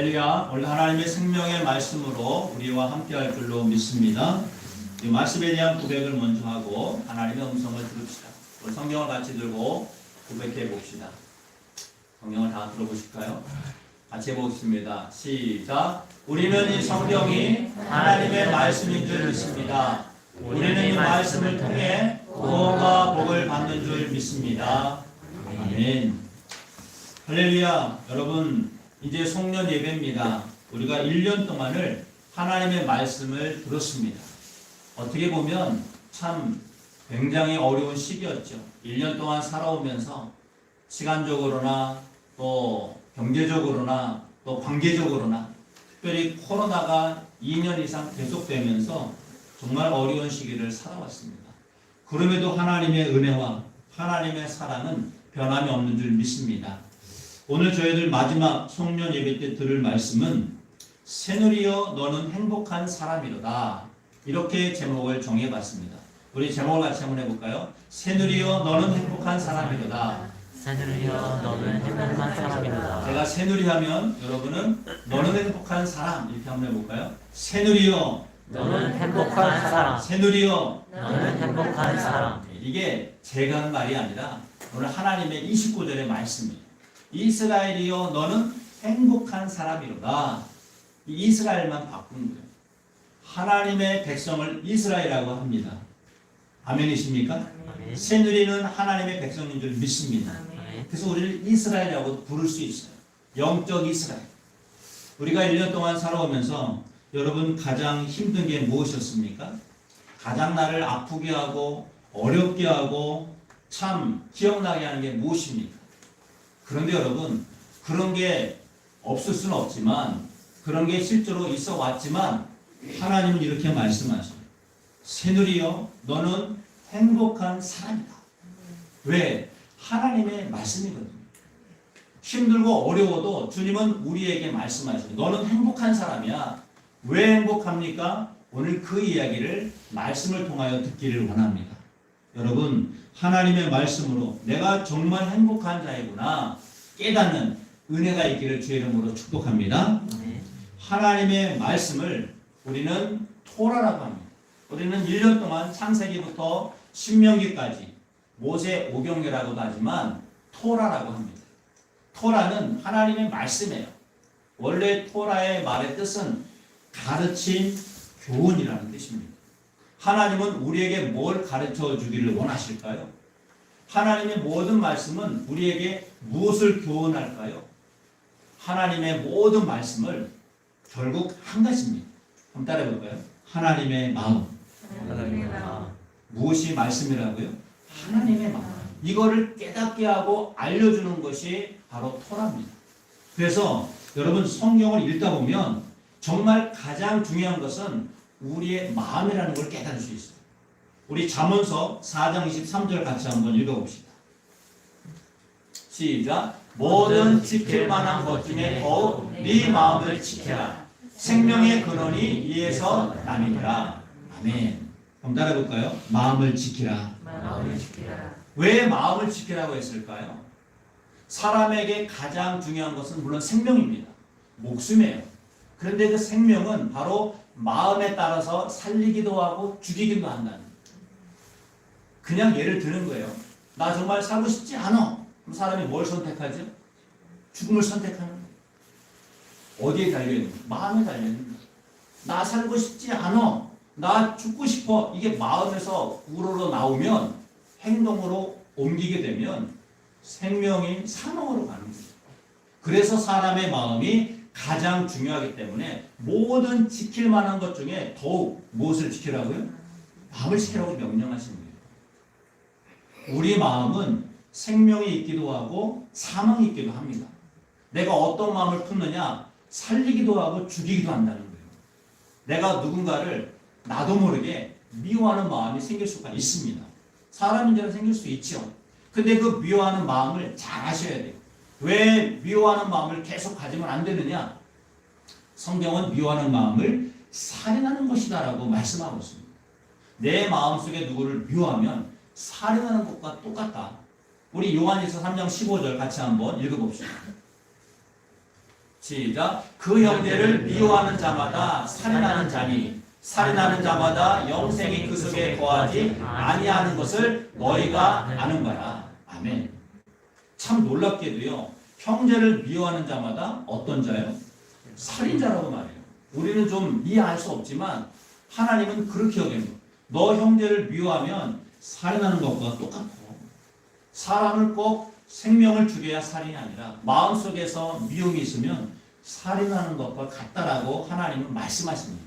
할렐루야. 오늘 하나님의 생명의 말씀으로 우리와 함께 할 줄로 믿습니다. 이 말씀에 대한 고백을 먼저 하고 하나님의 음성을 들읍시다. 우리 성경을 같이 들고 고백해 봅시다. 성경을 다 들어보실까요? 같이 해보겠습니다. 시작. 우리는 이 성경이 하나님의 말씀인 줄 믿습니다. 우리는 이 말씀을 통해 구원과 복을 받는 줄 믿습니다. 아멘. 할렐루야. 여러분, 이제 송년 예배입니다. 우리가 1년 동안을 하나님의 말씀을 들었습니다. 어떻게 보면 참 굉장히 어려운 시기였죠. 1년 동안 살아오면서 시간적으로나 또 경제적으로나 또 관계적으로나 특별히 코로나가 2년 이상 계속되면서 정말 어려운 시기를 살아왔습니다. 그럼에도 하나님의 은혜와 하나님의 사랑은 변함이 없는 줄 믿습니다. 오늘 저희들 마지막 송년 예배 때 들을 말씀은 새누리여 너는 행복한 사람이로다. 이렇게 제목을 정해봤습니다. 우리 제목을 같이 한번 해볼까요? 새누리여 너는 행복한 사람이로다. 새누리여 너는 행복한 사람이로다. 제가 새누리 하면 여러분은 너는 행복한 사람 이렇게 한번 해볼까요? 새누리여 너는 행복한 사람. 새누리여 너는 행복한 사람. 이게 제가 한 말이 아니라 오늘 하나님의 29절의 말씀이에요. 이스라엘이여 너는 행복한 사람이로다. 이 이스라엘만 바꾼 거예요. 하나님의 백성을 이스라엘이라고 합니다. 아멘이십니까? 아멘. 새누리는 하나님의 백성인 줄 믿습니다. 아멘. 그래서 우리를 이스라엘이라고 부를 수 있어요. 영적 이스라엘. 우리가 1년 동안 살아오면서 여러분 가장 힘든 게 무엇이었습니까? 가장 나를 아프게 하고 어렵게 하고 참 기억나게 하는 게 무엇입니까? 그런데 여러분 그런 게 없을 수는 없지만 그런 게 실제로 있어 왔지만 하나님은 이렇게 말씀하셔요. 새누리여 너는 행복한 사람이다. 왜? 하나님의 말씀이거든요. 힘들고 어려워도 주님은 우리에게 말씀하셔요. 너는 행복한 사람이야. 왜 행복합니까? 오늘 그 이야기를 말씀을 통하여 듣기를 원합니다. 여러분 하나님의 말씀으로 내가 정말 행복한 자이구나 깨닫는 은혜가 있기를 주의 이름으로 축복합니다. 하나님의 말씀을 우리는 토라라고 합니다. 우리는 1년 동안 창세기부터 신명기까지 모세 오경이라고도 하지만 토라라고 합니다. 토라는 하나님의 말씀이에요. 원래 토라의 말의 뜻은 가르침, 교훈이라는 뜻입니다. 하나님은 우리에게 뭘 가르쳐 주기를 원하실까요? 하나님의 모든 말씀은 우리에게 무엇을 교훈할까요? 하나님의 모든 말씀을 결국 한 가지입니다. 한번 따라해 볼까요? 하나님의 마음. 하나님의 마음. 무엇이 말씀이라고요? 하나님의 마음. 이거를 깨닫게 하고 알려주는 것이 바로 토라입니다. 그래서 여러분 성경을 읽다 보면 정말 가장 중요한 것은 우리의 마음이라는 걸 깨달을 수 있어요. 우리 잠언서 4장 23절 같이 한번 읽어봅시다. 시작. 모든 지킬 만한 것 중에 더욱 네 마음을 지켜라. 생명의 근원이 이에서 남이니라. 아멘. 그럼 따라해볼까요? 마음을 지키라. 마음을 지키라. 왜 마음을 지키라고 했을까요? 사람에게 가장 중요한 것은 물론 생명입니다. 목숨이에요. 그런데 그 생명은 바로 마음에 따라서 살리기도 하고 죽이기도 한다는 거예요. 그냥 예를 드는 거예요. 나 정말 살고 싶지 않아. 그럼 사람이 뭘 선택하죠? 죽음을 선택하는 거예요. 어디에 달려있는 거예요? 마음에 달려있는 거예요. 나 살고 싶지 않아. 나 죽고 싶어. 이게 마음에서 우러러 나오면 행동으로 옮기게 되면 생명이 사망으로 가는 거예요. 그래서 사람의 마음이 가장 중요하기 때문에 모든 지킬 만한 것 중에 더욱 무엇을 지키라고요? 마음을 지키라고 명령하신 거예요. 우리 마음은 생명이 있기도 하고 사망이 있기도 합니다. 내가 어떤 마음을 품느냐 살리기도 하고 죽이기도 한다는 거예요. 내가 누군가를 나도 모르게 미워하는 마음이 생길 수가 있습니다. 사람인지라 생길 수 있죠. 근데 그 미워하는 마음을 잘 아셔야 돼요. 왜 미워하는 마음을 계속 가지면 안 되느냐? 성경은 미워하는 마음을 살인하는 것이다 라고 말씀하고 있습니다. 내 마음속에 누구를 미워하면 살인하는 것과 똑같다. 우리 요한일서 3장 15절 같이 한번 읽어봅시다. 시작. 그 형제를 미워하는 자마다 살인하는 자니 살인하는 자마다 영생이 그 속에 거하지 아니하는 것을 너희가 아는 거라. 아멘. 참 놀랍게도요. 형제를 미워하는 자마다 어떤 자요? 살인자라고 말해요. 우리는 좀 이해할 수 없지만 하나님은 그렇게 여기는 거예요. 너 형제를 미워하면 살인하는 것과 똑같고 사람을 꼭 생명을 죽여야 살인이 아니라 마음속에서 미움이 있으면 살인하는 것과 같다라고 하나님은 말씀하십니다.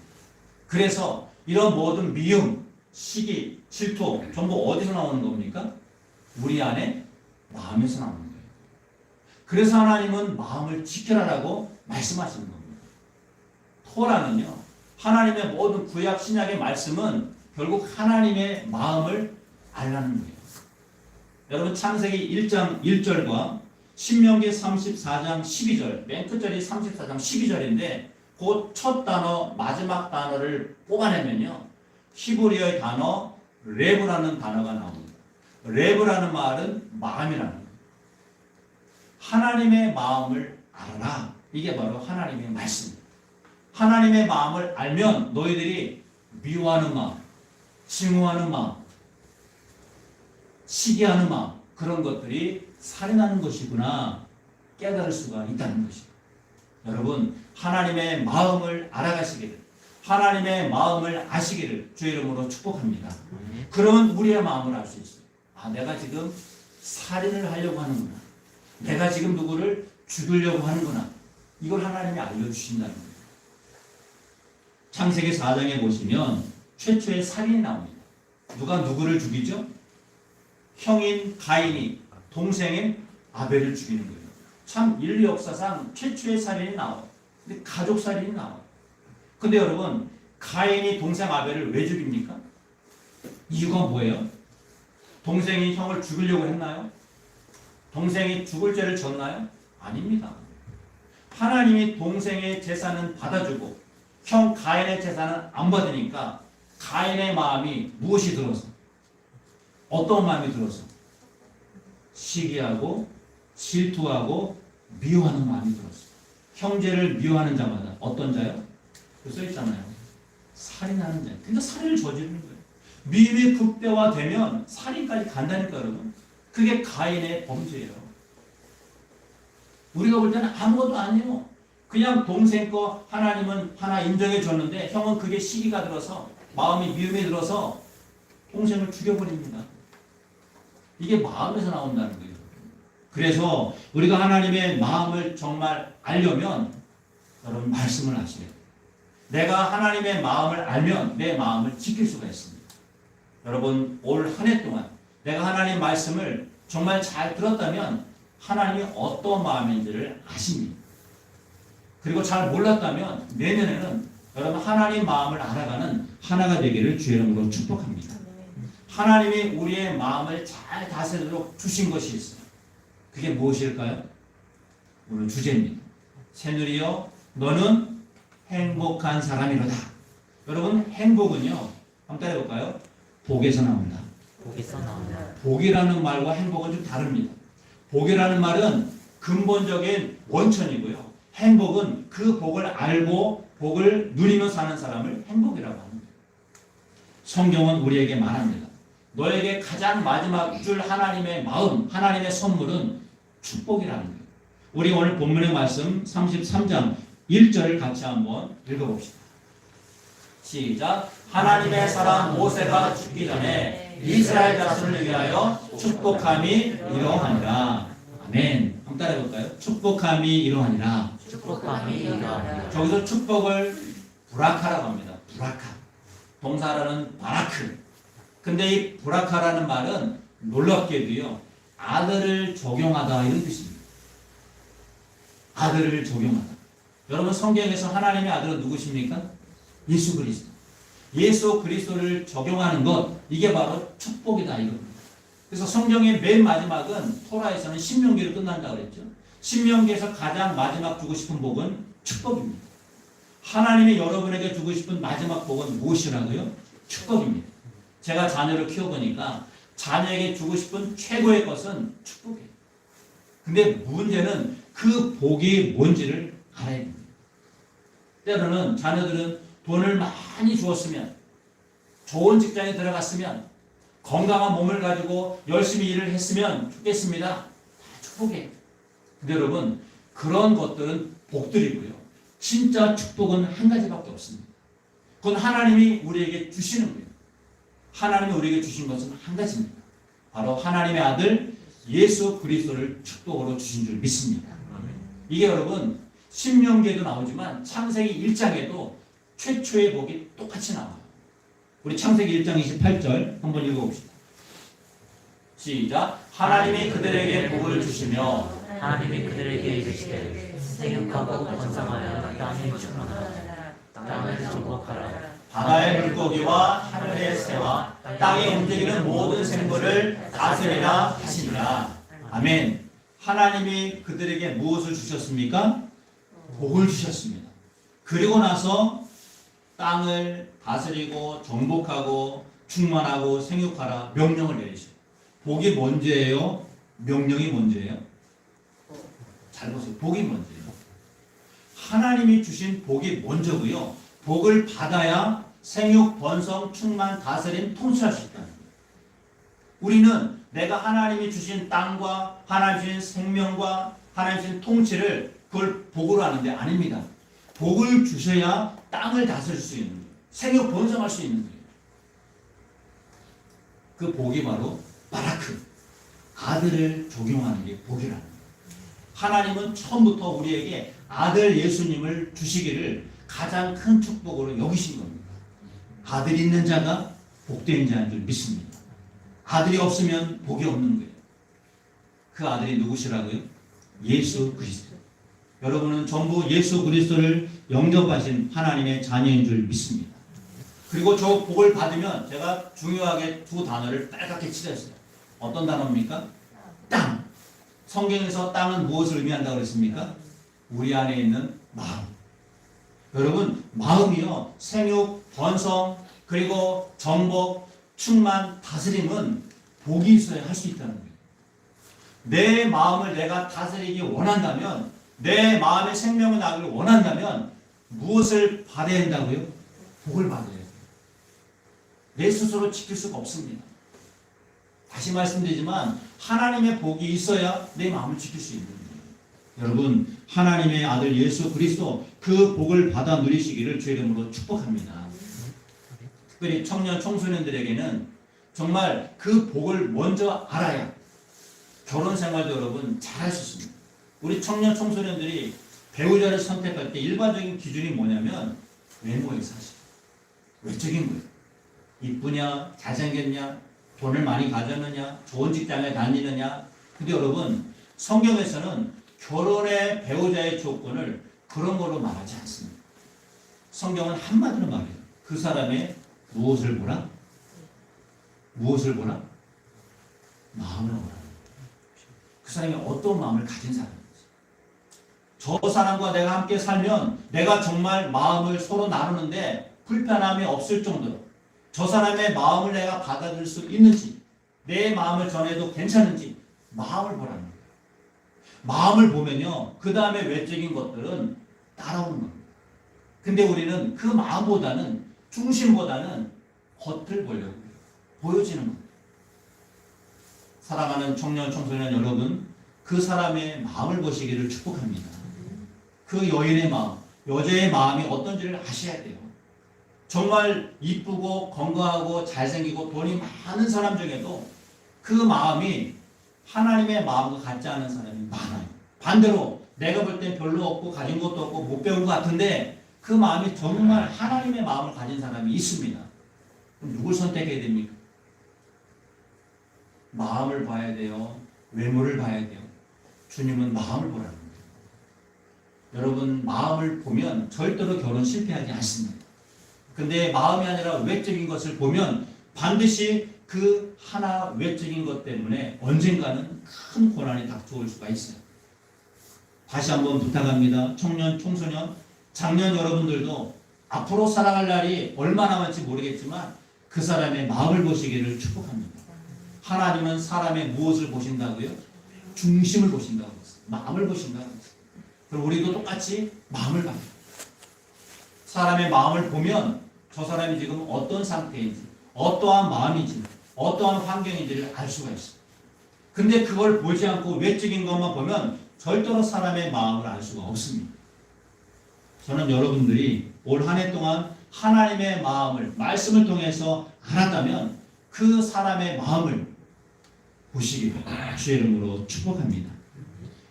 그래서 이런 모든 미움, 시기, 질투 전부 어디서 나오는 겁니까? 우리 안에 마음에서 나오는 거예요. 그래서 하나님은 마음을 지켜라라고 말씀하시는 겁니다. 토라는요. 하나님의 모든 구약 신약의 말씀은 결국 하나님의 마음을 알라는 거예요. 여러분 창세기 1장 1절과 신명기 34장 12절 맨 끝절이 34장 12절인데 그 첫 단어 마지막 단어를 뽑아내면요. 히브리어의 단어 레브라는 단어가 나옵니다. 레브라는 말은 마음이라는 거예요. 하나님의 마음을 알아라. 이게 바로 하나님의 말씀입니다. 하나님의 마음을 알면 너희들이 미워하는 마음, 증오하는 마음, 시기하는 마음 그런 것들이 살인하는 것이구나 깨달을 수가 있다는 것입니다. 여러분 하나님의 마음을 알아가시기를 하나님의 마음을 아시기를 주의 이름으로 축복합니다. 그러면 우리의 마음을 알 수 있어요. 아 내가 지금 살인을 하려고 하는구나. 내가 지금 누구를 죽이려고 하는구나. 이걸 하나님이 알려주신다는 거예요. 창세기 4장에 보시면 최초의 살인이 나옵니다. 누가 누구를 죽이죠? 형인 가인이 동생인 아벨을 죽이는 거예요. 참 인류 역사상 최초의 살인이 나와요. 근데 가족 살인이 나와요. 근데 여러분 가인이 동생 아벨을 왜 죽입니까? 이유가 뭐예요? 동생이 형을 죽이려고 했나요? 동생이 죽을 죄를 졌나요? 아닙니다. 하나님이 동생의 재산은 받아주고 형 가인의 재산은 안 받으니까 가인의 마음이 무엇이 들어서? 어떤 마음이 들어서? 시기하고 질투하고 미워하는 마음이 들었어요. 형제를 미워하는 자마다 어떤 자요? 써 있잖아요. 살인하는 자. 그러니까 살인을 저지르는 거예요. 미움이 극대화되면 살인까지 간다니까 여러분. 그게 가인의 범죄예요. 우리가 볼 때는 아무것도 아니에요. 그냥 동생 거 하나님은 하나 인정해 줬는데 형은 그게 시기가 들어서 마음이 미움이 들어서 동생을 죽여버립니다. 이게 마음에서 나온다는 거예요. 그래서 우리가 하나님의 마음을 정말 알려면 여러분 말씀을 아시래요. 내가 하나님의 마음을 알면 내 마음을 지킬 수가 있습니다. 여러분 올 한 해 동안 내가 하나님 말씀을 정말 잘 들었다면 하나님이 어떤 마음인지를 아십니다. 그리고 잘 몰랐다면 내년에는 여러분 하나님 마음을 알아가는 하나가 되기를 주의 이름으로 축복합니다. 하나님이 우리의 마음을 잘 다스리도록 주신 것이 있어요. 그게 무엇일까요? 오늘 주제입니다. 새누리여 너는 행복한 사람이로다. 여러분 행복은요. 한번 따라해볼까요? 복에서 나온다. 복에서 나온다. 복이라는 말과 행복은 좀 다릅니다. 복이라는 말은 근본적인 원천이고요. 행복은 그 복을 알고 복을 누리며 사는 사람을 행복이라고 합니다. 성경은 우리에게 말합니다. 너에게 가장 마지막 줄 하나님의 마음, 하나님의 선물은 축복이라는 거예요. 우리 오늘 본문의 말씀 33장 1절을 같이 한번 읽어봅시다. 시작. 하나님의 사람 모세가 죽기 전에 이스라엘 자손을 위하여 축복함이 이러하니라. 아멘. 한번 따라해볼까요? 축복함이 이러하니라. 축복함이 이러하니라. 저기서 축복을 브라카라고 합니다. 브라카. 동사로는 바라크. 근데 이 브라카라는 말은 놀랍게도요. 아들을 적용하다 이런 뜻입니다. 아들을 적용하다. 여러분 성경에서 하나님의 아들은 누구십니까? 예수 그리스도. 예수 그리스도를 적용하는 것 이게 바로 축복이다 이겁니다. 그래서 성경의 맨 마지막은 토라에서는 신명기로 끝난다고 그랬죠. 신명기에서 가장 마지막 주고 싶은 복은 축복입니다. 하나님이 여러분에게 주고 싶은 마지막 복은 무엇이라고요? 축복입니다. 제가 자녀를 키워보니까 자녀에게 주고 싶은 최고의 것은 축복이에요. 근데 문제는 그 복이 뭔지를 알아야 됩니다. 때로는 자녀들은 돈을 많이 주었으면, 좋은 직장에 들어갔으면, 건강한 몸을 가지고 열심히 일을 했으면 좋겠습니다. 다 축복이에요. 근데 여러분, 그런 것들은 복들이고요. 진짜 축복은 한 가지밖에 없습니다. 그건 하나님이 우리에게 주시는 거예요. 하나님이 우리에게 주신 것은 한 가지입니다. 바로 하나님의 아들 예수 그리스도를 축복으로 주신 줄 믿습니다. 이게 여러분 신명기에도 나오지만 창세기 1장에도 최초의 복이 똑같이 나와요. 우리 창세기 1장 28절 한번 읽어봅시다. 시작. 하나님이 그들에게 복을 주시며 하나님이 그들에게 이르시되 생육하고 번성하여 땅에 충만하라. 땅을 정복하라. 바다의 물고기와 하늘의 새와 땅에 움직이는 모든 생물을 다스리라 하시니라. 아멘. 하나님이 그들에게 무엇을 주셨습니까? 복을 주셨습니다. 그리고 나서 땅을 다스리고 정복하고 충만하고 생육하라 명령을 내리셔요. 복이 뭔지예요? 명령이 뭔지예요? 잘 보세요. 복이 뭔지예요? 하나님이 주신 복이 먼저고요. 복을 받아야 생육, 번성, 충만, 다스림, 통치할 수 있다는 거예요. 우리는 내가 하나님이 주신 땅과 하나님 주신 생명과 하나님 주신 통치를 그걸 복으로 하는데 아닙니다. 복을 주셔야 땅을 다스릴 수 있는 거예요. 생육, 번성할 수 있는 거예요. 그 복이 바로 바라크, 아들을 적용하는 게 복이라는 거예요. 하나님은 처음부터 우리에게 아들 예수님을 주시기를 가장 큰 축복으로 여기신 겁니다. 아들이 있는 자가 복된 자인 줄 믿습니다. 아들이 없으면 복이 없는 거예요. 그 아들이 누구시라고요? 예수 그리스도. 여러분은 전부 예수 그리스도를 영접하신 하나님의 자녀인 줄 믿습니다. 그리고 저 복을 받으면 제가 중요하게 두 단어를 빨갛게 칠했어요. 어떤 단어입니까? 땅. 성경에서 땅은 무엇을 의미한다고 그랬습니까? 우리 안에 있는 마음. 여러분, 마음이요, 생육, 번성, 그리고 정복, 충만, 다스림은 복이 있어야 할 수 있다는 거예요. 내 마음을 내가 다스리기 원한다면, 내 마음의 생명을 나기를 원한다면 무엇을 받아야 한다고요? 복을 받아야 돼요. 내 스스로 지킬 수가 없습니다. 다시 말씀드리지만 하나님의 복이 있어야 내 마음을 지킬 수 있는 거예요. 여러분, 하나님의 아들 예수 그리스도 그 복을 받아 누리시기를 주의 이름으로 축복합니다. 특별히 청년 청소년들에게는 정말 그 복을 먼저 알아야 결혼 생활도 여러분 잘할 수 있습니다. 우리 청년 청소년들이 배우자를 선택할 때 일반적인 기준이 뭐냐면 외모의 사실, 외적인 거예요. 이쁘냐, 잘생겼냐, 돈을 많이 가졌느냐, 좋은 직장에 다니느냐. 근데 여러분, 성경에서는 결혼의 배우자의 조건을 그런 걸로 말하지 않습니다. 성경은 한마디로 말해요. 그 사람의 무엇을 보라? 무엇을 보라? 마음을 보라. 그 사람이 어떤 마음을 가진 사람인지. 저 사람과 내가 함께 살면 내가 정말 마음을 서로 나누는데 불편함이 없을 정도로 저 사람의 마음을 내가 받아들일 수 있는지, 내 마음을 전해도 괜찮은지 마음을 보라는 거예요. 마음을 보면요, 그 다음에 외적인 것들은 따라오는 겁니다. 근데 우리는 그 마음보다는, 중심보다는 겉을 보려고 해요. 보여지는 겁니다. 사랑하는 청년 청소년 여러분, 그 사람의 마음을 보시기를 축복합니다. 그 여인의 마음, 여자의 마음이 어떤지를 아셔야 돼요. 정말 이쁘고 건강하고 잘생기고 돈이 많은 사람 중에도 그 마음이 하나님의 마음과 같지 않은 사람이 많아요. 반대로 내가 볼 땐 별로 없고 가진 것도 없고 못 배운 것 같은데 그 마음이 정말 하나님의 마음을 가진 사람이 있습니다. 그럼 누굴 선택해야 됩니까? 마음을 봐야 돼요. 외모를 봐야 돼요. 주님은 마음을 보라는 거예요. 여러분, 마음을 보면 절대로 결혼 실패하지 않습니다. 근데 마음이 아니라 외적인 것을 보면 반드시 그 하나 외적인 것 때문에 언젠가는 큰 고난이 닥쳐올 수가 있어요. 다시 한번 부탁합니다. 청년, 청소년, 장년 여러분들도 앞으로 살아갈 날이 얼마 남았지 모르겠지만 그 사람의 마음을 보시기를 축복합니다. 하나님은 사람의 무엇을 보신다고요? 중심을 보신다고 했어요. 마음을 보신다고 했어요. 그럼 우리도 똑같이 마음을 봐요. 사람의 마음을 보면 저 사람이 지금 어떤 상태인지, 어떠한 마음인지, 어떠한 환경인지를 알 수가 있어요. 근데 그걸 보지 않고 외적인 것만 보면 절대로 사람의 마음을 알 수가 없습니다. 저는 여러분들이 올 한 해 동안 하나님의 마음을 말씀을 통해서 알았다면 그 사람의 마음을 보시기를 주의 이름으로 축복합니다.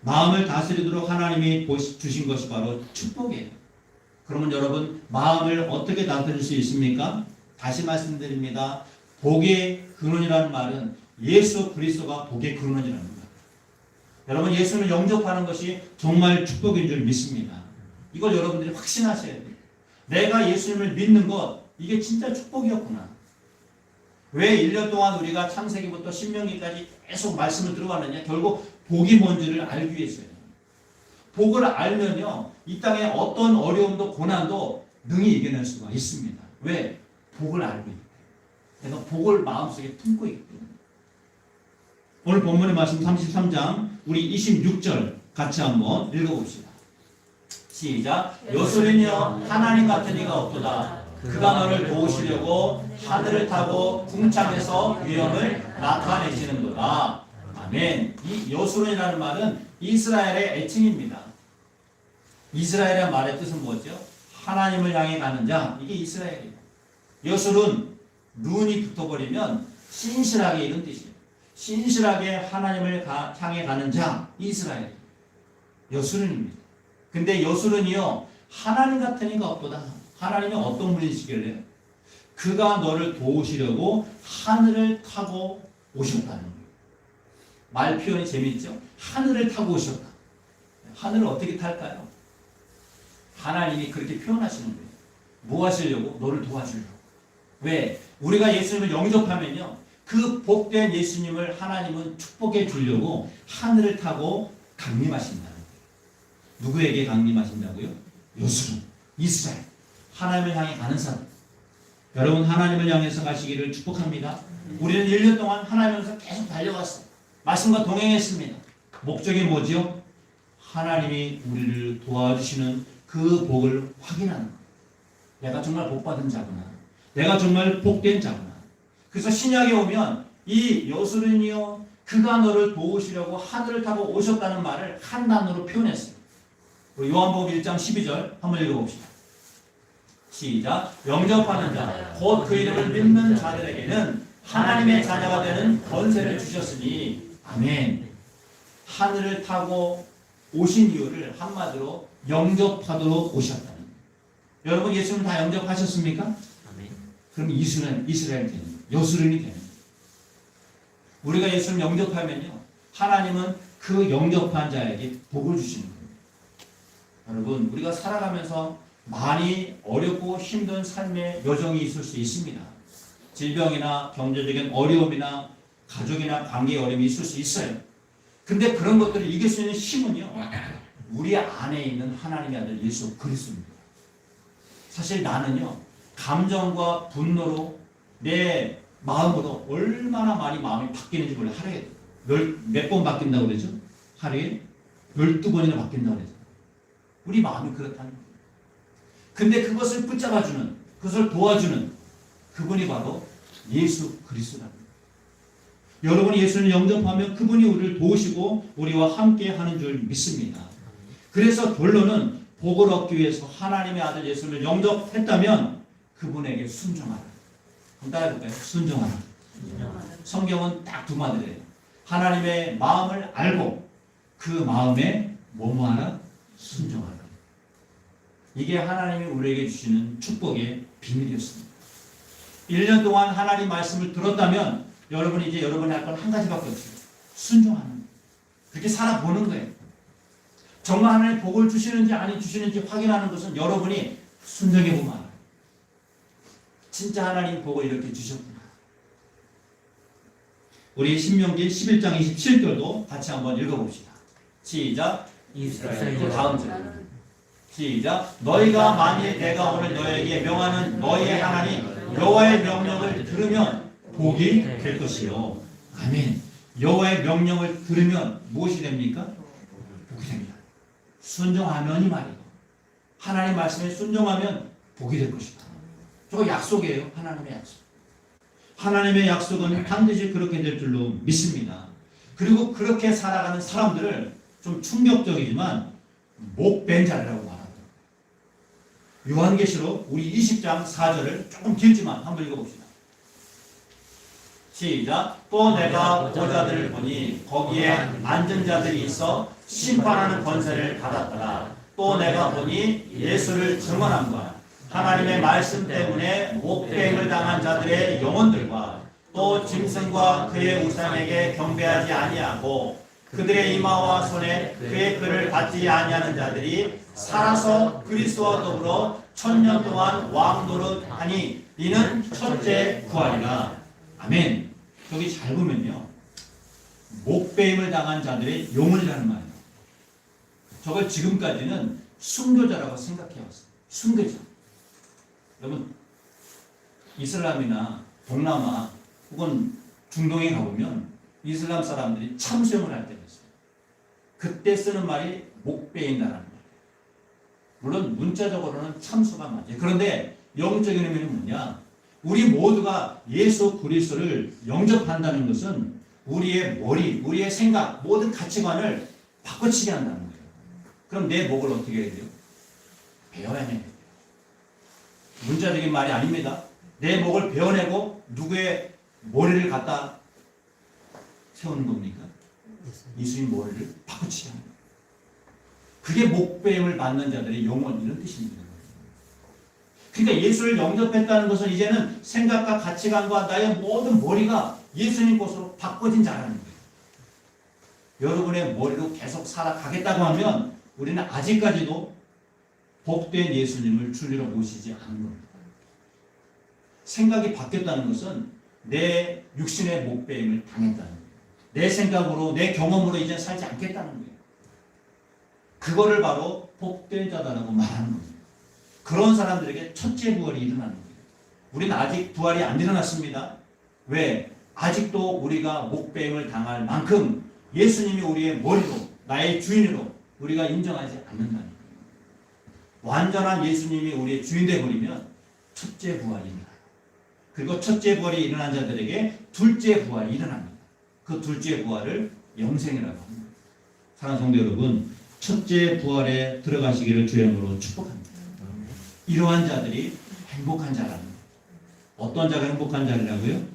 마음을 다스리도록 하나님이 주신 것이 바로 축복이에요. 그러면 여러분 마음을 어떻게 다스릴 수 있습니까? 다시 말씀드립니다. 복의 근원이라는 말은 예수 그리스도가 복의 근원이라는 말. 여러분 예수를 영접하는 것이 정말 축복인 줄 믿습니다. 이걸 여러분들이 확신하셔야 돼요. 내가 예수님을 믿는 것 이게 진짜 축복이었구나. 왜 1년 동안 우리가 창세기부터 신명기까지 계속 말씀을 들어가느냐? 결국 복이 뭔지를 알기 위해서예요. 복을 알면요, 이 땅에 어떤 어려움도 고난도 능히 이겨낼 수가 있습니다. 왜? 복을 알고 있기 때문에. 내가 복을 마음속에 품고 있기 때문에. 오늘 본문의 말씀 33장 우리 26절 같이 한번 읽어봅시다. 시작. 요술이여 하나님 같은 이가 없도다. 그가 너를 도우시려고 하늘을 타고 궁창에서 위엄을 나타내시는도다. 아멘. 이 요술이라는 말은 이스라엘의 애칭입니다. 이스라엘의 말의 뜻은 뭐죠? 하나님을 향해 가는 자. 이게 이스라엘이에요. 요술은 눈이 붙어버리면 신실하게 이런 뜻이에요. 신실하게 하나님을 향해 가는 자. 이스라엘. 요술은입니다. 근데 요술은요 하나님 같은 이가 없도다. 하나님이 어떤 분이시길래 그가 너를 도우시려고 하늘을 타고 오셨다는 거예요. 말 표현이 재미있죠? 하늘을 타고 오셨다. 하늘을 어떻게 탈까요? 하나님이 그렇게 표현하시는 거예요. 뭐 하시려고? 너를 도와주려고. 왜? 우리가 예수님을 영접하면요 그 복된 예수님을 하나님은 축복해 주려고 하늘을 타고 강림하신다는 거예요. 누구에게 강림하신다고요? 요술은 이스라엘. 하나님을 향해 가는 사람. 여러분 하나님을 향해서 가시기를 축복합니다. 우리는 1년 동안 하나님에서 계속 달려왔어요. 말씀과 동행했습니다. 목적이 뭐죠? 하나님이 우리를 도와주시는 그 복을 확인하는 거예요. 내가 정말 복받은 자구나. 내가 정말 복된 자구나. 그래서 신약에 오면 이 요술은요 그가 너를 도우시려고 하늘을 타고 오셨다는 말을 한 단어로 표현했어요. 요한복음 1장 12절 한번 읽어봅시다. 시작. 영접하는 자, 곧 그 이름을 믿는 자들에게는 하나님의 자녀가 되는 권세를 주셨으니 아멘. 하늘을 타고 오신 이유를 한마디로 영접하도록 오셨다는 거예요. 여러분 예수님 다 영접하셨습니까? 아멘. 그럼 이스라엘이 되는 거예요. 요술인이 되는 거예요. 우리가 예수님 영접하면요 하나님은 그 영접한 자에게 복을 주시는 거예요. 여러분 우리가 살아가면서 많이 어렵고 힘든 삶의 여정이 있을 수 있습니다. 질병이나 경제적인 어려움이나 가족이나 관계의 어려움이 있을 수 있어요. 근데 그런 것들을 이길 수 있는 힘은요 우리 안에 있는 하나님의 아들 예수 그리스도입니다. 사실 나는요 감정과 분노로 내 마음으로 얼마나 많이 마음이 바뀌는지 몰라요. 하루에 몇 번 바뀐다고 그러죠? 하루에 12번이나 바뀐다고 그러죠. 우리 마음이 그렇다는 거예요. 근데 그것을 붙잡아주는, 그것을 도와주는 그분이 바로 예수 그리스도라는 거예요. 여러분이 예수를 영접하면 그분이 우리를 도우시고 우리와 함께 하는 줄 믿습니다. 그래서 결론은 복을 얻기 위해서 하나님의 아들 예수를 영접했다면 그분에게 순종하라. 한번 따라해볼까요? 순종하라. 성경은 딱 두 마디래요. 하나님의 마음을 알고 그 마음에 뭐뭐하라? 순종하라. 이게 하나님이 우리에게 주시는 축복의 비밀이었습니다. 1년 동안 하나님 말씀을 들었다면 여러분이 이제 여러분이 할 건 한 가지밖에 없어요. 순종하는 거예요. 그렇게 살아보는 거예요. 정말 하나님 복을 주시는지 아니 주시는지 확인하는 것은 여러분이 순종해 보면 알아요. 진짜 하나님 복을 이렇게 주셨구나. 우리 신명기 11장 27절도 같이 한번 읽어봅시다. 시작. 이스라엘 다음 절. 시작. 너희가 만일 내가 오늘 너희에게 명하는 너희의 하나님 여호와의 명령을 들으면 복이 될 것이요. 아멘. 여호와의 명령을 들으면 무엇이 됩니까? 복이 됩니다. 순종하면이 말이고 하나님 말씀에 순종하면 복이 될 것이다. 저거 약속이에요. 하나님의 약속. 하나님의 약속은 반드시 그렇게 될 줄로 믿습니다. 그리고 그렇게 살아가는 사람들을 좀 충격적이지만 목벤 자리라고 말합니다. 요한계시록 우리 20장 4절을 조금 길지만 한번 읽어봅시다. 시작. 또 내가 보좌들을 보니 거기에 앉은 자들이 있어 심판하는 권세를 받았더라. 또 내가 보니 예수를 증언함과 하나님의 말씀 때문에 목뱀을 당한 자들의 영혼들과 또 짐승과 그의 우상에게 경배하지 아니하고 그들의 이마와 손에 그의 글을 받지 아니하는 자들이 살아서 그리스도와 더불어 1000년 동안 왕노릇 하니 이는 첫째 부활이라. 아멘. 여기 잘 보면요, 목배임을 당한 자들의 영혼이라는 말이에요. 저걸 지금까지는 순교자라고 생각해왔어요. 순교자. 여러분, 이슬람이나 동남아 혹은 중동에 가보면 이슬람 사람들이 참수형을 할 때가 있어요. 그때 쓰는 말이 목배인다라는 말이에요. 물론 문자적으로는 참수가 맞아요. 그런데 영적인 의미는 뭐냐? 우리 모두가 예수 그리스도를 영접한다는 것은 우리의 머리, 우리의 생각, 모든 가치관을 바꿔치게 한다는 거예요. 그럼 내 목을 어떻게 해야 돼요? 베어야 돼요. 문자적인 말이 아닙니다. 내 목을 베어내고 누구의 머리를 갖다 세우는 겁니까? 예수님 머리를 바꿔치게 하는 거예요. 그게 목배임을 받는 자들의 영혼, 이런 뜻입니다. 그러니까 예수를 영접했다는 것은 이제는 생각과 가치관과 나의 모든 머리가 예수님 것으로 바꿔진 자라는 거예요. 여러분의 머리로 계속 살아가겠다고 하면 우리는 아직까지도 복된 예수님을 주님으로 모시지 않는 겁니다. 생각이 바뀌었다는 것은 내 육신의 목배임을 당했다는 거예요. 내 생각으로, 내 경험으로 이제 살지 않겠다는 거예요. 그거를 바로 복된 자다라고 말하는 겁니다. 그런 사람들에게 첫째 부활이 일어나는 거예요. 우리는 아직 부활이 안 일어났습니다. 왜? 아직도 우리가 목배임을 당할 만큼 예수님이 우리의 머리로, 나의 주인으로 우리가 인정하지 않는다는 거예요. 완전한 예수님이 우리의 주인 되어버리면 첫째 부활이 일어나요. 그리고 첫째 부활이 일어난 자들에게 둘째 부활이 일어납니다. 그 둘째 부활을 영생이라고 합니다. 사랑하는 성도 여러분, 첫째 부활에 들어가시기를 주님으로 축복합니다. 이러한 자들이 행복한 자랍니다. 어떤 자가 행복한 자리라고요?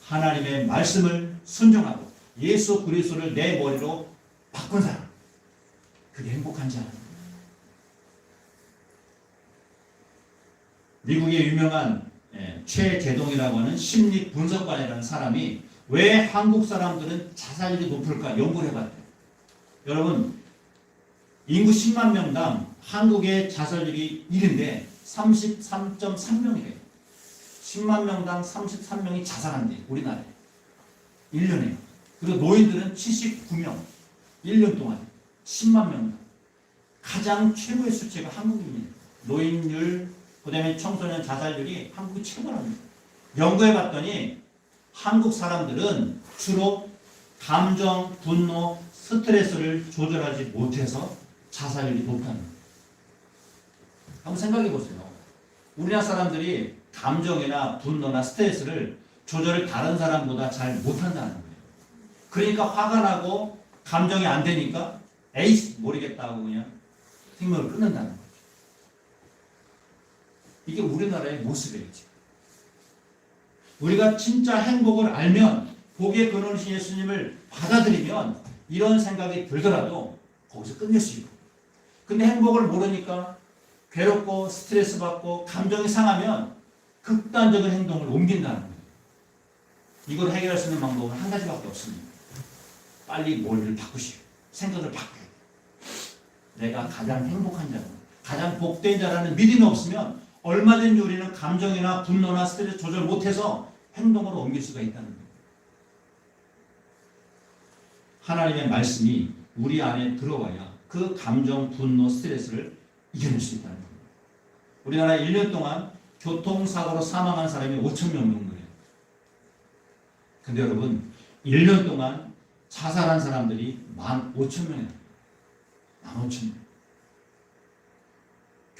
하나님의 말씀을 순종하고 예수 그리스도를 내 머리로 바꾼 사람. 그게 행복한 자랍니다. 미국의 유명한 최재동이라고 하는 심리 분석관이라는 사람이 왜 한국 사람들은 자살률이 높을까 연구를 해봤대요. 여러분, 인구 10만 명당 한국의 자살률이 1인데 33.3명이래요. 10만 명당 33명이 자살한대요. 우리나라에. 1년에. 그리고 노인들은 79명. 1년 동안. 10만 명당. 가장 최고의 수치가 한국입니다. 노인율, 그 다음에 청소년 자살률이 한국이 최고랍니다. 연구해 봤더니 한국 사람들은 주로 감정, 분노, 스트레스를 조절하지 못해서 자살률이 높다는 거예요. 한번 생각해 보세요. 우리나라 사람들이 감정이나 분노나 스트레스를 조절을 다른 사람보다 잘 못한다는 거예요. 그러니까 화가 나고 감정이 안 되니까 에이씨 모르겠다 하고 그냥 생명을 끊는다는 거죠. 이게 우리나라의 모습이에요. 우리가 진짜 행복을 알면, 복의 근원이신 예수님을 받아들이면 이런 생각이 들더라도 거기서 끝낼 수 있고, 근데 행복을 모르니까 괴롭고 스트레스 받고 감정이 상하면 극단적인 행동을 옮긴다는 거예요. 이걸 해결할 수 있는 방법은 한 가지밖에 없습니다. 빨리 머리를 바꾸시고 생각을 바꿔야 돼요. 내가 가장 행복한 자고 가장 복된 자라는 믿음이 없으면 얼마든지 우리는 감정이나 분노나 스트레스 조절 못해서 행동으로 옮길 수가 있다는 거예요. 하나님의 말씀이 우리 안에 들어와야 그 감정, 분노, 스트레스를 이겨낼 수 있다는 거예요. 우리나라에 1년 동안 교통사고로 사망한 사람이 5,000명 넘는 거예요. 근데 여러분, 1년 동안 자살한 사람들이 15,000명이에요. 15,000명.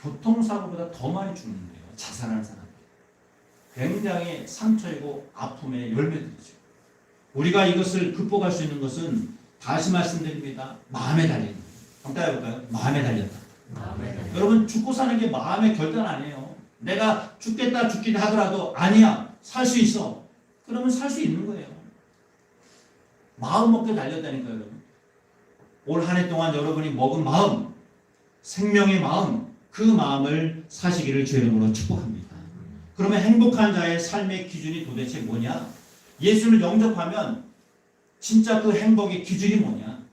교통사고보다 더 많이 죽는데요. 자살하는 사람. 굉장히 상처이고 아픔의 열매들이죠. 우리가 이것을 극복할 수 있는 것은 다시 말씀드립니다. 마음에 달린 거예요. 한번 따라해볼까요? 마음에 달렸다. 여러분 죽고 사는 게 마음의 결단 아니에요. 내가 죽겠다 죽겠다 하더라도 아니야 살 수 있어. 그러면 살 수 있는 거예요. 마음 먹게 달렸다니까요. 여러분. 올 한 해 동안 여러분이 먹은 마음, 생명의 마음, 그 마음을 사시기를 주의 이름으로 축복합니다. 그러면 행복한 자의 삶의 기준이 도대체 뭐냐? 예수를 영접하면 진짜 그 행복의 기준이 뭐냐?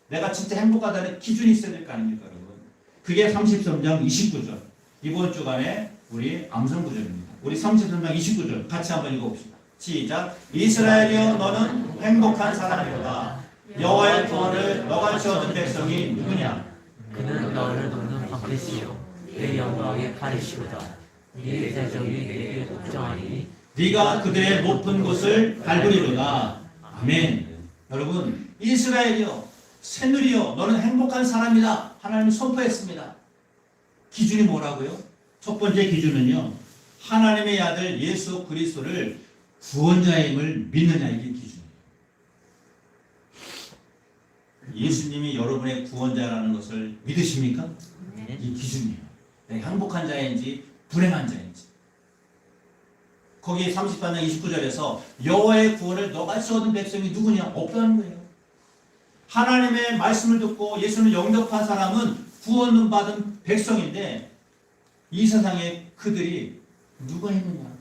내가 진짜 행복하다는 기준이 있어야 될 거 아닙니까, 여러분? 그게 33장 29절. 이번 주간에 우리 암송 구절입니다. 우리 33장 29절 같이 한번 읽어봅시다. 시작. 이스라엘이여 너는 행복한 사람이로다. 여호와의 구원을 너같이 얻은 백성이 누구냐? 그는 너를 돕는 방패시요 내 영광의 칼이시로다. 네 대적이 내게 복종하니 네가 그들의 높은 곳을 밟으리로다. 아멘. 여러분, 이스라엘이여 새누리여 너는 행복한 사람이다. 하나님이 선포했습니다. 기준이 뭐라고요? 첫 번째 기준은요, 하나님의 아들 예수 그리스도를 구원자의 힘을 믿느냐, 이게 기준이에요. 예수님이 여러분의 구원자라는 것을 믿으십니까? 이 기준이에요. 내가 행복한 자인지 불행한 자인지. 거기 34장 29절에서 여호와의 구원을 너같이 얻은 백성이 누구냐? 없다는 거예요. 하나님의 말씀을 듣고 예수를 영접한 사람은 구원을 받은 백성인데 이 세상에 그들이 누가 있느냐?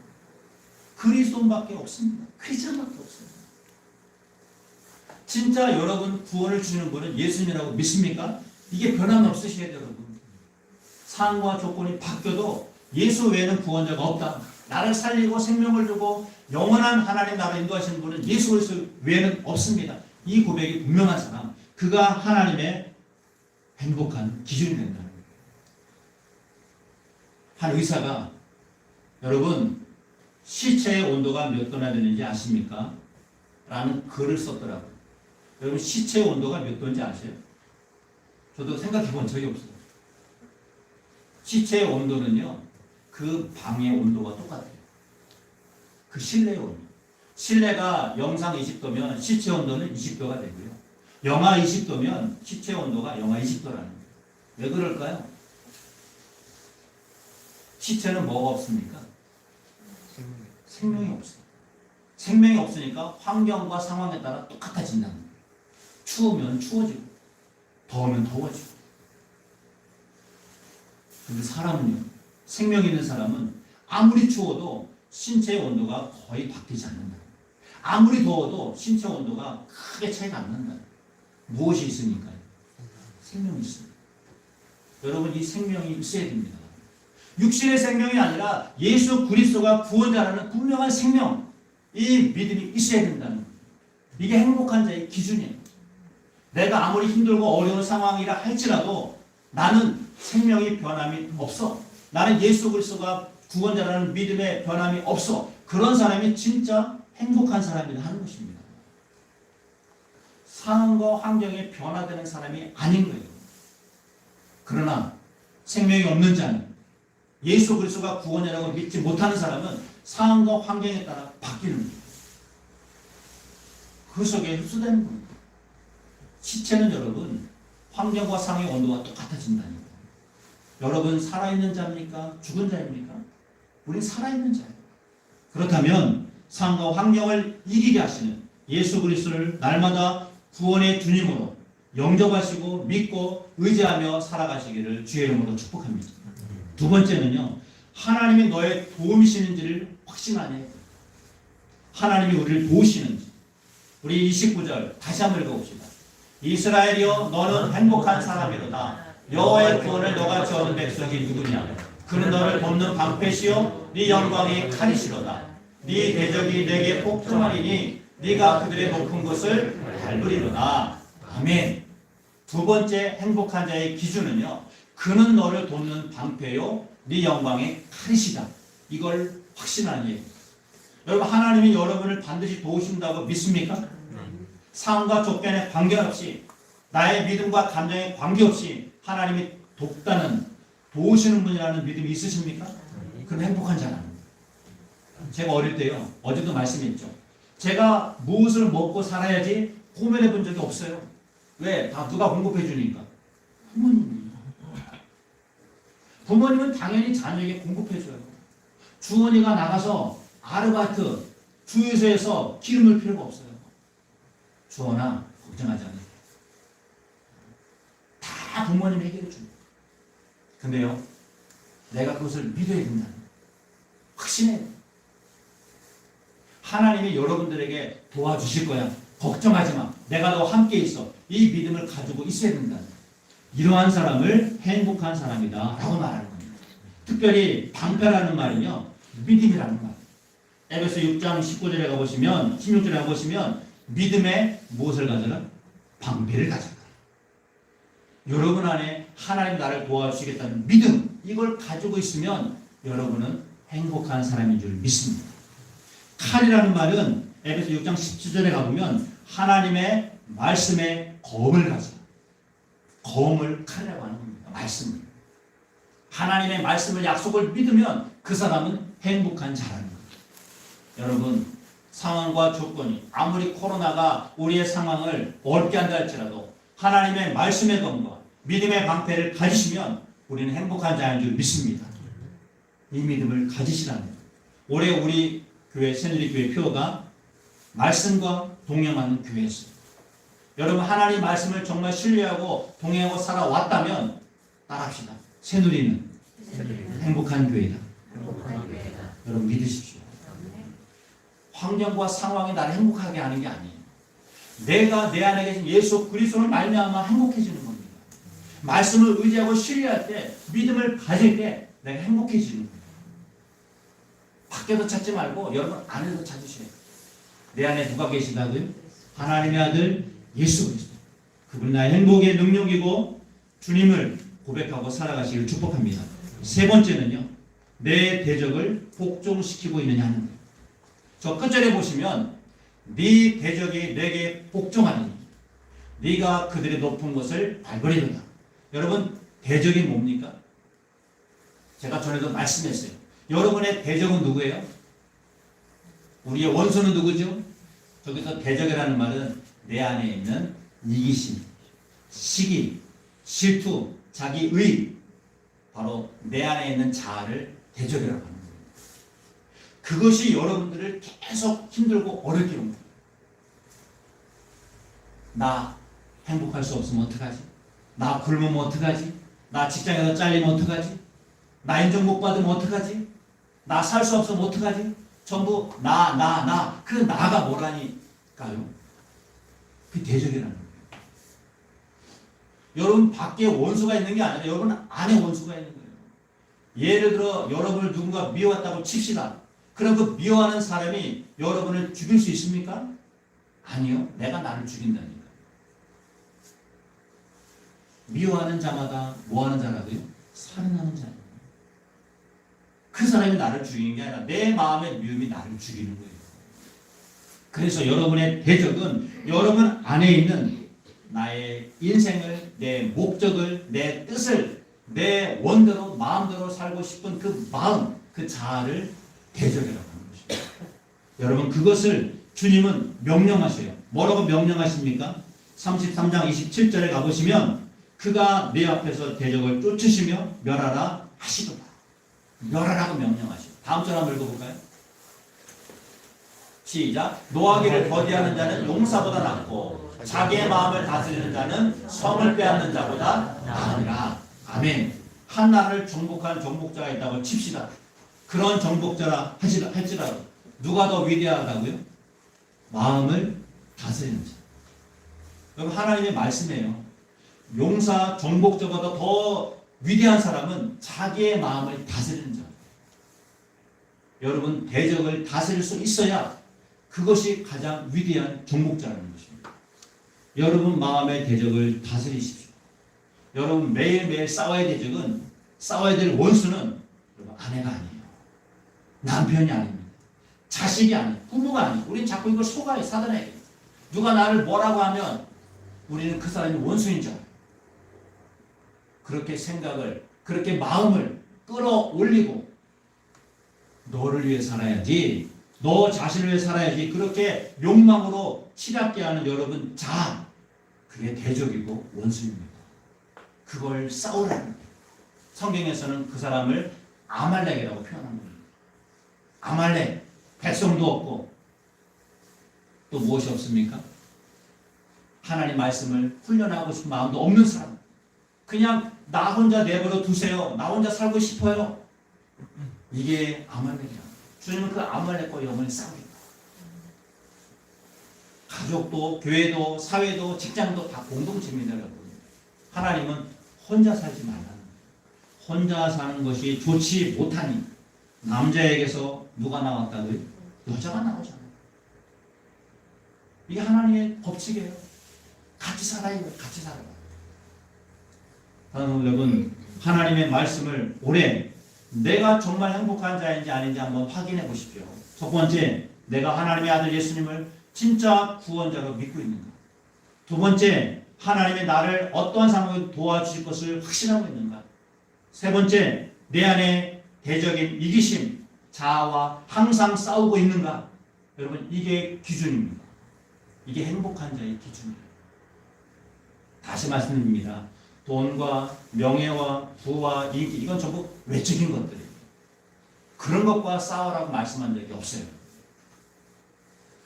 그리스도밖에 없습니다. 크리스천밖에 없습니다. 진짜 여러분 구원을 주시는 분은 예수님이라고 믿습니까? 이게 변함없으셔야 돼요, 여러분. 상황과 조건이 바뀌어도 예수 외에는 구원자가 없다. 나를 살리고 생명을 주고 영원한 하나님 나라를 인도하시는 분은 예수 그리스도 외에는 없습니다. 이 고백이 분명한 사람, 그가 하나님의 행복한 기준이 된다는 거예요. 한 의사가 여러분 시체의 온도가 몇 도나 되는지 아십니까? 라는 글을 썼더라고요. 여러분 시체의 온도가 몇 도인지 아세요? 저도 생각해 본 적이 없어요. 시체의 온도는요, 그 방의 온도가 똑같아요. 그 실내의 온도. 실내가 영상 20도면 시체 온도는 20도가 되고요. 영하 20도면 시체 온도가 영하 20도라는 거예요. 왜 그럴까요? 시체는 뭐가 없습니까? 생명이 없어요. 생명이 없으니까 환경과 상황에 따라 똑같아진다는 거예요. 추우면 추워지고 더우면 더워지고. 근데 사람은요, 생명 있는 사람은 아무리 추워도 신체의 온도가 거의 바뀌지 않는다. 아무리 더워도 신체 온도가 크게 차이가 안 난다. 무엇이 있으니까요? 생명이 있습니다. 여러분 이 생명이 있어야 됩니다. 육신의 생명이 아니라 예수 그리스도가 구원자라는 분명한 생명, 이 믿음이 있어야 된다는 거예요. 이게 행복한 자의 기준이에요. 내가 아무리 힘들고 어려운 상황이라 할지라도 나는 생명이 변함이 없어. 나는 예수 그리스도가 구원자라는 믿음의 변함이 없어. 그런 사람이 진짜 행복한 사람이라 하는 것입니다. 상황과 환경에 변화되는 사람이 아닌 거예요. 그러나 생명이 없는 자는, 예수 그리스도가 구원자라고 믿지 못하는 사람은 상황과 환경에 따라 바뀌는 거예요. 그 속에 흡수되는 겁니다. 시체는 여러분 환경과 상황의 온도가 똑같아진다니까. 여러분 살아있는 자입니까? 죽은 자입니까? 우린 살아있는 자예요. 그렇다면 상황과 환경을 이기게 하시는 예수 그리스도를 날마다 구원의 주님으로 영접하시고 믿고 의지하며 살아가시기를 주의 이름으로 축복합니다. 두 번째는요, 하나님이 너의 도움이시는지를 확신하냐. 하나님이 우리를 도우시는지. 우리 29절 다시 한번 읽어봅시다. 이스라엘이여 너는 행복한 사람이로다. 여호와의 구원을 너같이 얻은 백성이 누구냐? 그는 너를 돕는 방패시요 네 영광이 칼이시로다. 네 대적이 내게 복종하리니 네가 그들의 높은 곳을 밟으리로다. 아멘. 두 번째 행복한 자의 기준은요, 그는 너를 돕는 방패요 네 영광의 칼이시다. 이걸 확신하니. 여러분 하나님이 여러분을 반드시 도우신다고 믿습니까? 상황과 조건에 관계없이, 나의 믿음과 감정에 관계없이 하나님이 도우시는 분이라는 믿음이 있으십니까? 그럼 행복한 자랍니다. 제가 어릴 때요, 어제도 말씀했죠. 제가 무엇을 먹고 살아야지 고민해 본 적이 없어요. 왜? 다 누가 공급해 주니까. 부모님이. 부모님은 당연히 자녀에게 공급해 줘요. 주원이가 나가서 아르바이트 주유소에서 기름을 필요가 없어요. 주원아, 걱정하지 않아요. 다 부모님이 해결해 줍니다. 근데요, 내가 그것을 믿어야 된다. 확신해야 돼. 하나님이 여러분들에게 도와주실 거야. 걱정하지 마. 내가 너와 함께 있어. 이 믿음을 가지고 있어야 된다. 이러한 사람을 행복한 사람이다 라고 말하는 겁니다. 특별히 방패라는 말은요, 믿음이라는 말. 에베소 6장 19절에 가보시면, 16절에 가보시면 믿음에 무엇을 가져라? 방패를 가져라. 여러분 안에 하나님 나를 도와주시겠다는 믿음, 이걸 가지고 있으면 여러분은 행복한 사람인 줄 믿습니다. 칼이라는 말은 에베소 6장 17절에 가보면 하나님의 말씀에 검을 가져라. 검을 칼이라고 하는 겁니다. 말씀을. 하나님의 말씀을, 약속을 믿으면 그 사람은 행복한 자라는 겁니다. 여러분, 상황과 조건이 아무리 코로나가 우리의 상황을 어렵게 한다 할지라도 하나님의 말씀의 검과 믿음의 방패를 가지시면 우리는 행복한 자인 줄 믿습니다. 이 믿음을 가지시라는 올해 우리 교회, 새누리교회 표가 말씀과 동행하는 교회였어요. 여러분, 하나님 말씀을 정말 신뢰하고 동행하고 살아왔다면 따라합시다. 새누리는 행복한 교회다. 여러분 믿으십시오. 환경과 상황이 나를 행복하게 하는 게 아니에요. 내가 내 안에 계신 예수 그리스도를 말미암아 행복해지는 겁니다. 말씀을 의지하고 신뢰할 때, 믿음을 가질 때 내가 행복해지는 거예요. 밖에서 찾지 말고 여러분 안에서 찾으셔야 돼요. 내 안에 누가 계시다고요? 하나님의 아들 예수 그리스도. 그분 나의 행복의 능력이고 주님을 고백하고 살아가시기를 축복합니다. 세 번째는요, 내 대적을 복종시키고 있느냐 하는 거예요. 저 끝절에 보시면 네 대적이 내게 복종하니 네가 그들의 높은 것을 밟으리로다. 여러분, 대적이 뭡니까? 제가 전에도 말씀했어요. 여러분의 대적은 누구예요? 우리의 원수는 누구죠? 저기서 대적이라는 말은 내 안에 있는 이기심, 시기, 질투, 자기의, 바로 내 안에 있는 자아를 대적이라고 하는 거예요. 그것이 여러분들을 계속 힘들고 어렵게 합니다. 나 행복할 수 없으면 어떡하지? 나 굶으면 어떡하지? 나 직장에서 잘리면 어떡하지? 나 인정 못 받으면 어떡하지? 나 살 수 없으면 어떡하지? 전부 나. 그 나가 뭐라니까요? 그 대적이라는 거예요. 여러분 밖에 원수가 있는 게 아니라 여러분 안에 원수가 있는 거예요. 예를 들어 여러분을 누군가 미워했다고 칩시다. 그럼 그 미워하는 사람이 여러분을 죽일 수 있습니까? 아니요. 내가 나를 죽인다니까. 미워하는 자마다 뭐하는 자라고요? 살인하는 자예요. 그 사람이 나를 죽이는 게 아니라 내 마음의 미움이 나를 죽이는 거예요. 그래서 여러분의 대적은 여러분 안에 있는 나의 인생을, 내 목적을, 내 뜻을, 내 원대로 마음대로 살고 싶은 그 마음, 그 자아를 대적이라고 하는 것입니다. 여러분, 그것을 주님은 명령하셔요. 뭐라고 명령하십니까? 33장 27절에 가보시면 그가 네 앞에서 대적을 쫓으시며 멸하라 하시도다. 멸하라고 명령하시고. 다음 절 한번 읽어볼까요? 시작. 노하기를 더디하는 자는 용사보다 낫고 자기의 마음을 다스리는 자는 성을 빼앗는 자보다 나으니라. 아멘. 한 나라를 정복한 정복자가 있다고 칩시다. 그런 정복자라 할지라도 누가 더 위대하다고요? 마음을 다스리는 자. 여러분, 하나님의 말씀이에요. 용사, 정복자보다 더 위대한 사람은 자기의 마음을 다스리는 자. 여러분, 대적을 다스릴 수 있어야 그것이 가장 위대한 정복자라는 것입니다. 여러분 마음의 대적을 다스리십시오. 여러분 매일매일 싸워야 대적은, 싸워야 될 원수는 여러분 아내가 아니에요. 남편이 아닙니다. 자식이 아니에요. 부모가 아니에요. 우리는 자꾸 이걸 속아요. 사단에게. 누가 나를 뭐라고 하면 우리는 그 사람이 원수인 줄 알아요. 그렇게 생각을 그렇게 마음을 끌어올리고 너를 위해 살아야지, 너 자신을 위해 살아야지, 그렇게 욕망으로 치닫게 하는 여러분 자, 그게 대적이고 원수입니다. 그걸 싸우라는 거예요. 성경에서는 그 사람을 아말렉이라고 표현한 거예요. 아말렉, 백성도 없고 또 무엇이 없습니까? 하나님 말씀을 훈련하고 싶은 마음도 없는 사람. 그냥 나 혼자 내버려 두세요. 나 혼자 살고 싶어요. 이게 아말렉이야. 주님은 그 아말렉과 영원히 싸우겠다. 가족도, 교회도, 사회도, 직장도 다 공동체입니다, 여러분. 하나님은 혼자 살지 말라는 거예요. 혼자 사는 것이 좋지 못하니 남자에게서 누가 나왔다고요? 여자가 나오잖아요. 이게 하나님의 법칙이에요. 같이 살아요. 같이 살아요. 여러분, 하나님의 말씀을 올해 내가 정말 행복한 자인지 아닌지 한번 확인해 보십시오. 첫 번째, 내가 하나님의 아들 예수님을 진짜 구원자로 믿고 있는가? 두 번째, 하나님의 나를 어떠한 상황에 도와주실 것을 확신하고 있는가? 세 번째, 내 안에 대적인 이기심, 자아와 항상 싸우고 있는가? 여러분, 이게 기준입니다. 이게 행복한 자의 기준이에요. 다시 말씀드립니다. 돈과 명예와 부와 인기, 이건 전부 외적인 것들이에요. 그런 것과 싸우라고 말씀한 적이 없어요.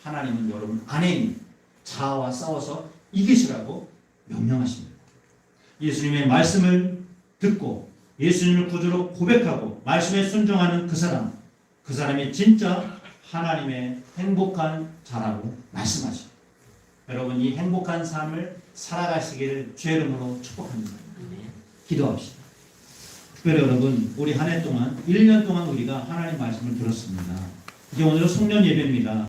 하나님은 여러분 안에 있는 자아와 싸워서 이기시라고 명령하십니다. 예수님의 말씀을 듣고 예수님을 구주로 고백하고 말씀에 순종하는 그 사람이 진짜 하나님의 행복한 자라고 말씀하십니다. 여러분, 이 행복한 삶을 살아가시기를 주의 이름으로 축복합니다. 기도합시다. 특별히 여러분, 우리 한 해 동안 1년 동안 우리가 하나님 말씀을 들었습니다. 이제 오늘은 송년 예배입니다.